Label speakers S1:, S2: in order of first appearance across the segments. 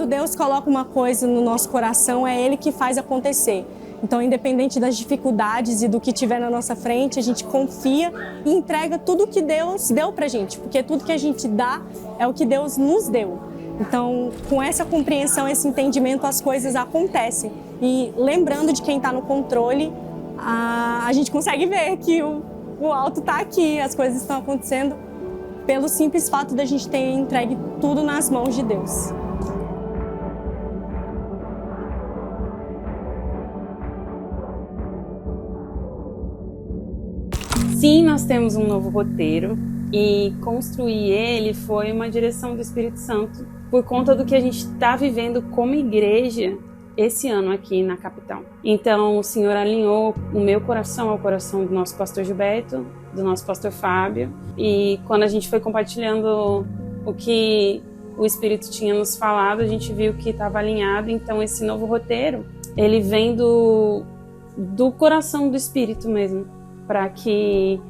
S1: quando Deus coloca uma coisa no nosso coração, é Ele que faz acontecer. Então, independente das dificuldades e do que tiver na nossa frente, a gente confia e entrega tudo que Deus deu pra gente, porque tudo que a gente dá é o que Deus nos deu. Então, com essa compreensão, esse entendimento, as coisas acontecem. E lembrando de quem está no controle, a gente consegue ver que o alto está aqui, as coisas estão acontecendo pelo simples fato da gente ter entregue tudo nas mãos de Deus.
S2: Sim, nós temos um novo roteiro e construir ele foi uma direção do Espírito Santo por conta do que a gente está vivendo como igreja esse ano aqui na capital. Então o Senhor alinhou o meu coração ao coração do nosso pastor Gilberto, do nosso pastor Fábio, e quando a gente foi compartilhando o que o Espírito tinha nos falado, a gente viu que estava alinhado. Então esse novo roteiro, ele vem do coração do Espírito mesmo, para que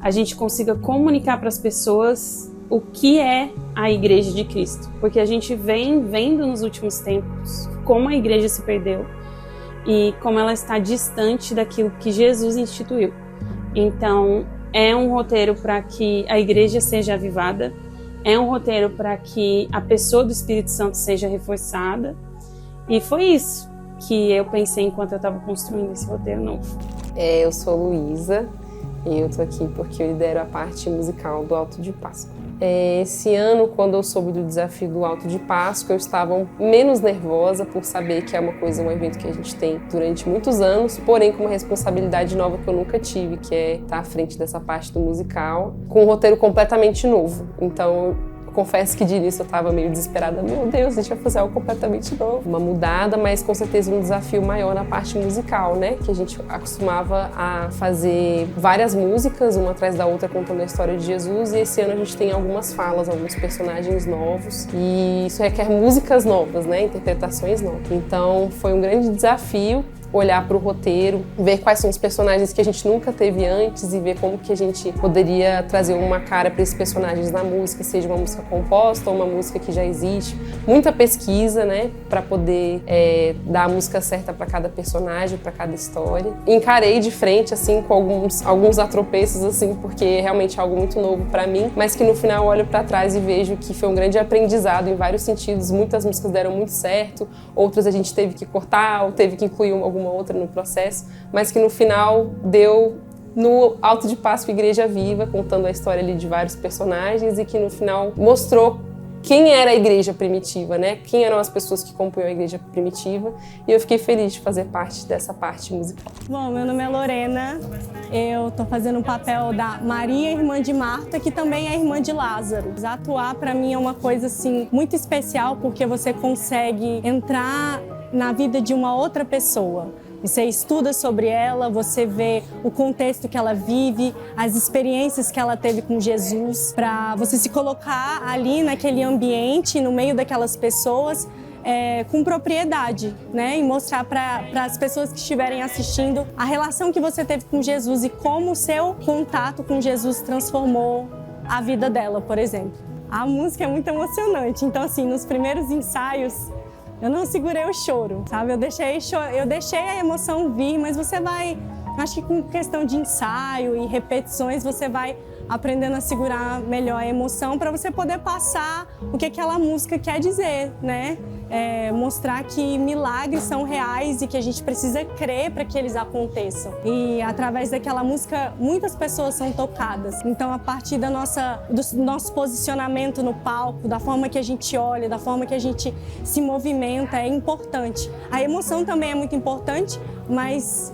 S2: a gente consiga comunicar para as pessoas o que é a Igreja de Cristo. Porque a gente vem vendo nos últimos tempos como a Igreja se perdeu e como ela está distante daquilo que Jesus instituiu. Então, é um roteiro para que a Igreja seja avivada, é um roteiro para que a pessoa do Espírito Santo seja reforçada. E foi isso que eu pensei enquanto eu estava construindo esse roteiro novo.
S3: Eu sou Luísa e eu tô aqui porque eu lidero a parte musical do Alto de Páscoa. Esse ano, quando eu soube do desafio do Alto de Páscoa, eu estava menos nervosa por saber que é um evento que a gente tem durante muitos anos, porém com uma responsabilidade nova que eu nunca tive, que é estar à frente dessa parte do musical, com um roteiro completamente novo. Então, confesso que de início eu estava meio desesperada. Meu Deus, a gente vai fazer algo completamente novo. Uma mudada, mas com certeza um desafio maior na parte musical, né? Que a gente acostumava a fazer várias músicas, uma atrás da outra, contando a história de Jesus. E esse ano a gente tem algumas falas, alguns personagens novos. E isso requer músicas novas, né? Interpretações novas. Então foi um grande desafio olhar para o roteiro, ver quais são os personagens que a gente nunca teve antes e ver como que a gente poderia trazer uma cara para esses personagens na música, seja uma música composta ou uma música que já existe. Muita pesquisa, né, para poder dar a música certa para cada personagem, para cada história. Encarei de frente, assim, com alguns atropeços, assim, porque é realmente algo muito novo para mim, mas que no final eu olho para trás e vejo que foi um grande aprendizado em vários sentidos. Muitas músicas deram muito certo, outras a gente teve que cortar ou teve que incluir alguma outra no processo, mas que no final deu no Alto de Páscoa Igreja Viva, contando a história ali de vários personagens e que no final mostrou quem era a igreja primitiva, né? Quem eram as pessoas que compunham a igreja primitiva, e eu fiquei feliz de fazer parte dessa parte musical.
S1: Bom, meu nome é Lorena, eu tô fazendo o papel da Maria, irmã de Marta, que também é irmã de Lázaro. Atuar para mim é uma coisa assim muito especial, porque você consegue entrar na vida de uma outra pessoa. Você estuda sobre ela, você vê o contexto que ela vive, as experiências que ela teve com Jesus, para você se colocar ali naquele ambiente, no meio daquelas pessoas, com propriedade, né? E mostrar para as pessoas que estiverem assistindo a relação que você teve com Jesus e como o seu contato com Jesus transformou a vida dela, por exemplo. A música é muito emocionante, então assim, nos primeiros ensaios, eu não segurei o choro, sabe? Eu deixei a emoção vir, mas você vai... Acho que com questão de ensaio e repetições, você vai aprendendo a segurar melhor a emoção para você poder passar o que aquela música quer dizer, né? Mostrar que milagres são reais e que a gente precisa crer para que eles aconteçam. E através daquela música, muitas pessoas são tocadas. Então, a partir do nosso posicionamento no palco, da forma que a gente olha, da forma que a gente se movimenta, é importante. A emoção também é muito importante, mas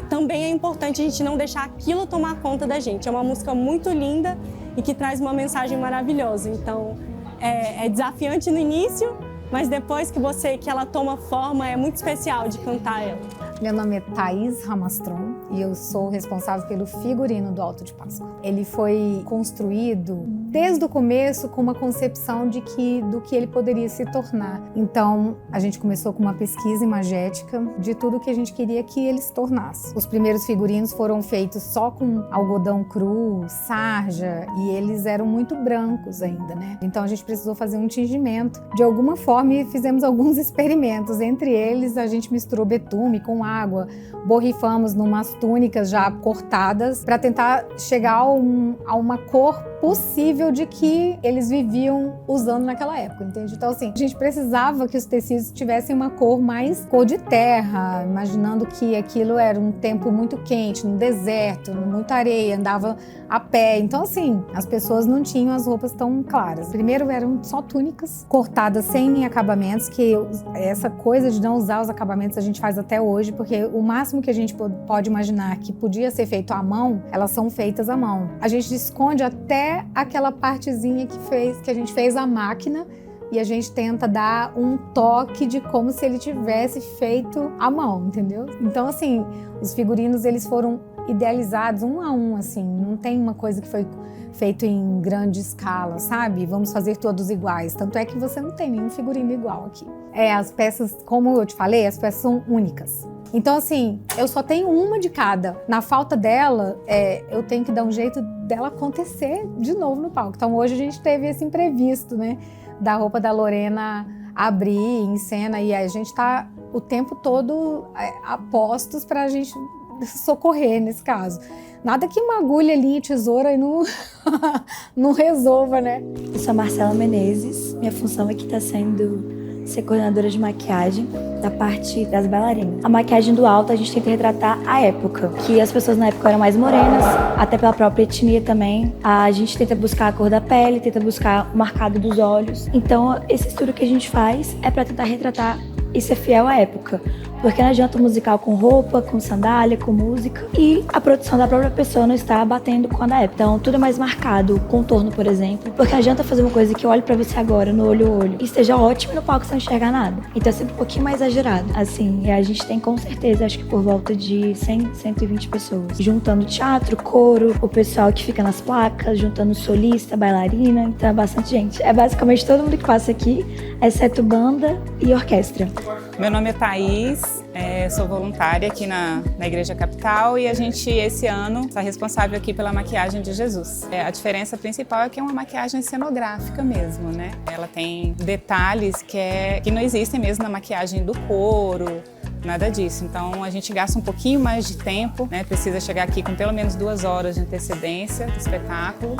S1: também é importante a gente não deixar aquilo tomar conta da gente. É uma música muito linda e que traz uma mensagem maravilhosa. Então, é desafiante no início, mas depois que ela toma forma, é muito especial de cantar ela.
S4: Meu nome é Thaís Ramastron e eu sou responsável pelo figurino do Alto de Páscoa. Ele foi construído desde o começo com uma concepção do que ele poderia se tornar. Então, a gente começou com uma pesquisa imagética de tudo que a gente queria que ele se tornasse. Os primeiros figurinos foram feitos só com algodão cru, sarja, e eles eram muito brancos ainda, né? Então a gente precisou fazer um tingimento. De alguma forma, fizemos alguns experimentos. Entre eles, a gente misturou betume com água, borrifamos numas túnicas já cortadas para tentar chegar a uma cor possível de que eles viviam usando naquela época, entende? Então, assim, a gente precisava que os tecidos tivessem uma cor mais cor de terra, imaginando que aquilo era um tempo muito quente, no deserto, muita areia, andava a pé. Então, assim, as pessoas não tinham as roupas tão claras. Primeiro eram só túnicas cortadas sem acabamentos, que essa coisa de não usar os acabamentos a gente faz até hoje, porque o máximo que a gente pode imaginar que podia ser feito à mão, elas são feitas à mão. A gente esconde até aquela partezinha que a gente fez à máquina e a gente tenta dar um toque de como se ele tivesse feito à mão, entendeu? Então, assim, os figurinos, eles foram idealizados um a um, assim, não tem uma coisa que foi feito em grande escala, sabe? Vamos fazer todos iguais. Tanto é que você não tem nenhum figurino igual aqui. As peças, como eu te falei, as peças são únicas. Então, assim, eu só tenho uma de cada. Na falta dela, eu tenho que dar um jeito dela acontecer de novo no palco. Então, hoje a gente teve esse imprevisto, né? Da roupa da Lorena abrir em cena e a gente tá o tempo todo a postos pra gente socorrer nesse caso. Nada que uma agulha ali, tesoura e não, não resolva, né?
S5: Eu sou a Marcela Menezes. Minha função aqui tá sendo ser coordenadora de maquiagem da parte das bailarinas. A maquiagem do alto a gente tenta retratar a época, que as pessoas na época eram mais morenas, até pela própria etnia também. A gente tenta buscar a cor da pele, tenta buscar o marcado dos olhos. Então esse estudo que a gente faz é para tentar retratar e ser fiel à época. Porque não adianta o musical com roupa, com sandália, com música. E a produção da própria pessoa não está batendo com a da época. Então tudo é mais marcado, o contorno, por exemplo. Porque não adianta fazer uma coisa que eu olho pra você agora, no olho a olho, e esteja ótimo no palco sem enxergar nada. Então é sempre um pouquinho mais exagerado. Assim, e a gente tem com certeza, acho que por volta de 100, 120 pessoas. Juntando teatro, coro, o pessoal que fica nas placas, juntando solista, bailarina. Então é bastante gente. É basicamente todo mundo que passa aqui, exceto banda e orquestra.
S6: Meu nome é Thaís, sou voluntária aqui na Igreja Capital e a gente, esse ano, está responsável aqui pela maquiagem de Jesus. A diferença principal é que é uma maquiagem cenográfica mesmo, né? Ela tem detalhes que não existem mesmo na maquiagem do coro, nada disso. Então a gente gasta um pouquinho mais de tempo, né? Precisa chegar aqui com pelo menos 2 horas de antecedência do espetáculo,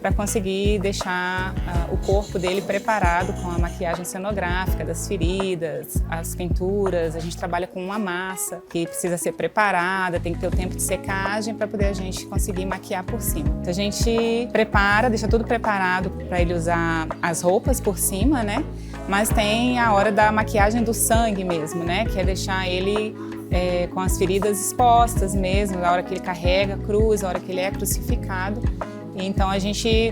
S6: para conseguir deixar o corpo dele preparado com a maquiagem cenográfica, das feridas, as pinturas. A gente trabalha com uma massa que precisa ser preparada, tem que ter o tempo de secagem para poder a gente conseguir maquiar por cima. Então a gente prepara, deixa tudo preparado para ele usar as roupas por cima, né? Mas tem a hora da maquiagem do sangue mesmo, né? Que é deixar ele com as feridas expostas mesmo, a hora que ele carrega a cruz, a hora que ele é crucificado. Então a gente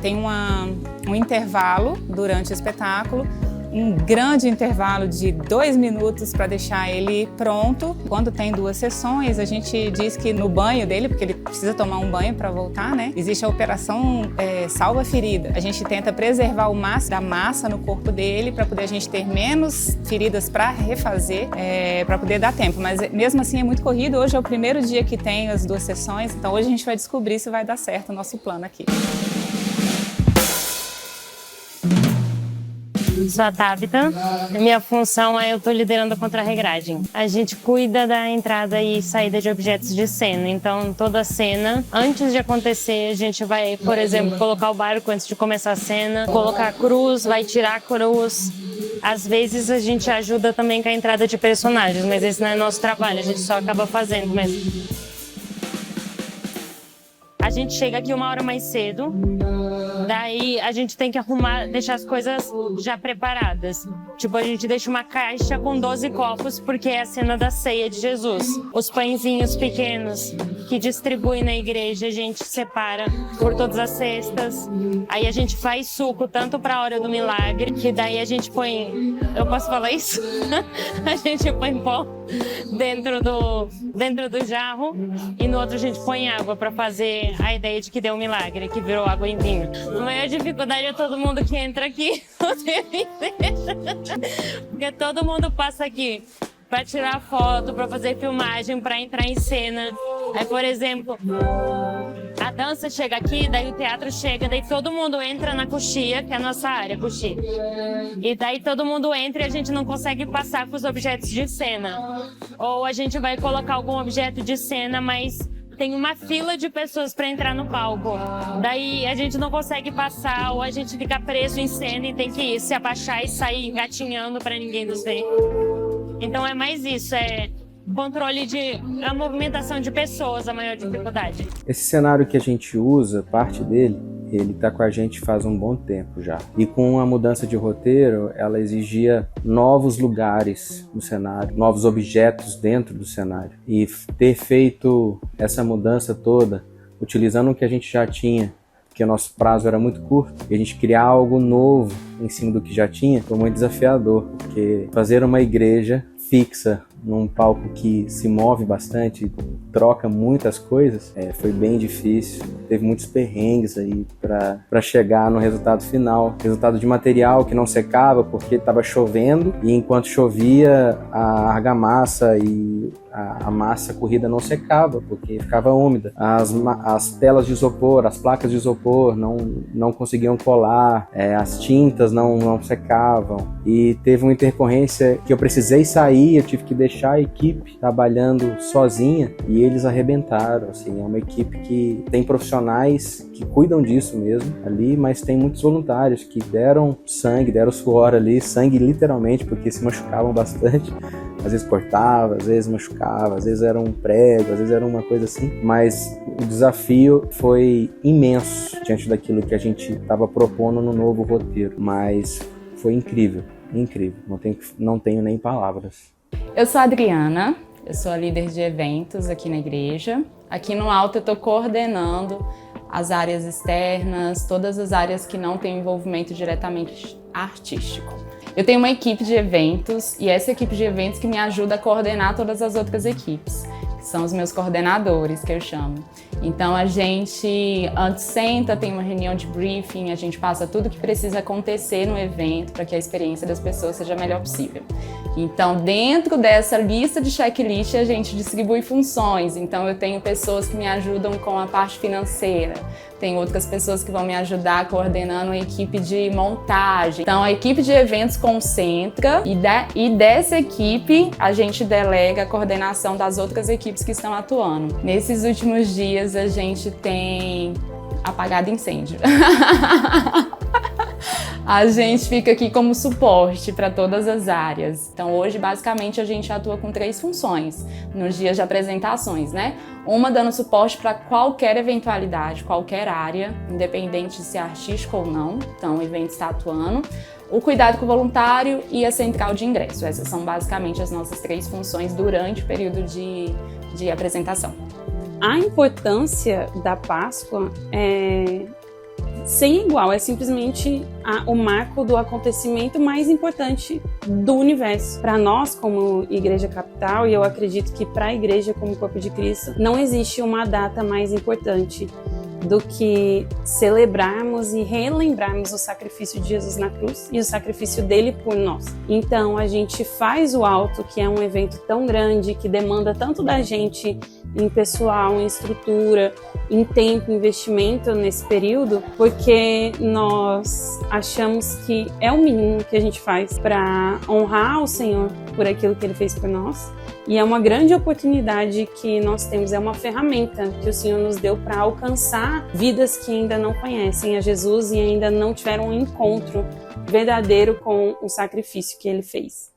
S6: tem um intervalo durante o espetáculo, um grande intervalo de 2 minutos para deixar ele pronto. Quando tem 2 sessões, a gente diz que no banho dele, porque ele precisa tomar um banho para voltar, né? Existe a operação salva-ferida. A gente tenta preservar o máximo da massa no corpo dele para poder a gente ter menos feridas para refazer, para poder dar tempo. Mas mesmo assim é muito corrido. Hoje é o primeiro dia que tem as 2 sessões, então hoje a gente vai descobrir se vai dar certo o nosso plano aqui.
S7: Sou a Tabita. Minha função eu estou liderando a contra-regragem. A gente cuida da entrada e saída de objetos de cena. Então, toda a cena, antes de acontecer, a gente vai, por exemplo, colocar o barco antes de começar a cena, colocar a cruz, vai tirar a cruz. Às vezes a gente ajuda também com a entrada de personagens, mas esse não é nosso trabalho, a gente só acaba fazendo mesmo. A gente chega aqui 1 hora mais cedo. Daí a gente tem que arrumar, deixar as coisas já preparadas. Tipo, a gente deixa uma caixa com 12 copos, porque é a cena da ceia de Jesus. Os pãezinhos pequenos que distribui na igreja, a gente separa por todas as cestas. Aí a gente faz suco, tanto para a hora do milagre, que daí a gente põe... Eu posso falar isso? A gente põe pó dentro do jarro e no outro a gente põe água para fazer a ideia de que deu um milagre, que virou água em vinho. A maior dificuldade é todo mundo que entra aqui, porque todo mundo passa aqui para tirar foto, para fazer filmagem, para entrar em cena. Aí, por exemplo, a dança chega aqui, daí o teatro chega, daí todo mundo entra na coxia, que é a nossa área, coxia. E daí todo mundo entra e a gente não consegue passar com os objetos de cena. Ou a gente vai colocar algum objeto de cena, mas tem uma fila de pessoas para entrar no palco. Daí a gente não consegue passar, ou a gente fica preso em cena e tem que se abaixar e sair engatinhando para ninguém nos ver. Então é mais isso, é controle a movimentação de pessoas, a maior dificuldade.
S8: Esse cenário que a gente usa, parte dele, ele está com a gente faz um bom tempo já. E com a mudança de roteiro, ela exigia novos lugares no cenário, novos objetos dentro do cenário. E ter feito essa mudança toda, utilizando o que a gente já tinha, porque o nosso prazo era muito curto, e a gente criar algo novo em cima do que já tinha, foi muito desafiador, porque fazer uma igreja fixa num palco que se move bastante, troca muitas coisas, foi bem difícil. Teve muitos perrengues aí para chegar no resultado final. Resultado de material que não secava porque estava chovendo, e enquanto chovia a argamassa e a massa corrida não secava porque ficava úmida. As telas de isopor, as placas de isopor não conseguiam colar, as tintas não secavam, e teve uma intercorrência que eu precisei sair, eu tive que deixar a equipe trabalhando sozinha e eles arrebentaram. Assim, é uma equipe que tem profissionais que cuidam disso mesmo ali, mas tem muitos voluntários que deram sangue, deram suor ali, sangue literalmente, porque se machucavam bastante. Às vezes cortava, às vezes machucava, às vezes era um prego, às vezes era uma coisa assim. Mas o desafio foi imenso diante daquilo que a gente estava propondo no novo roteiro. Mas foi incrível, incrível. Não tenho nem palavras.
S9: Eu sou a Adriana, eu sou a líder de eventos aqui na igreja. Aqui no Alto eu estou coordenando as áreas externas, todas as áreas que não têm envolvimento diretamente artístico. Eu tenho uma equipe de eventos, e essa equipe de eventos que me ajuda a coordenar todas as outras equipes, que são os meus coordenadores, que eu chamo. Então a gente antes senta, tem uma reunião de briefing, a gente passa tudo o que precisa acontecer no evento para que a experiência das pessoas seja a melhor possível. Então dentro dessa lista de checklist a gente distribui funções. Então eu tenho pessoas que me ajudam com a parte financeira, tem outras pessoas que vão me ajudar coordenando a equipe de montagem. Então a equipe de eventos concentra e dessa equipe a gente delega a coordenação das outras equipes que estão atuando. Nesses últimos dias a gente tem apagado incêndio. A gente fica aqui como suporte para todas as áreas. Então hoje basicamente a gente atua com 3 funções nos dias de apresentações, né? Uma dando suporte para qualquer eventualidade, qualquer área, independente de ser artístico ou não. Então o evento está atuando. O cuidado com o voluntário e a central de ingresso. Essas são basicamente as nossas 3 funções durante o período de apresentação.
S2: A importância da Páscoa é sem igual, é simplesmente o marco do acontecimento mais importante do universo. Para nós, como Igreja Capital, e eu acredito que para a Igreja como Corpo de Cristo, não existe uma data mais importante do que celebrarmos e relembrarmos o sacrifício de Jesus na cruz e o sacrifício dele por nós. Então a gente faz o Alto, que é um evento tão grande, que demanda tanto da gente em pessoal, em estrutura, em tempo, investimento nesse período, porque nós achamos que é o mínimo que a gente faz para honrar o Senhor por aquilo que ele fez por nós. E é uma grande oportunidade que nós temos, é uma ferramenta que o Senhor nos deu para alcançar vidas que ainda não conhecem a Jesus e ainda não tiveram um encontro verdadeiro com o sacrifício que ele fez.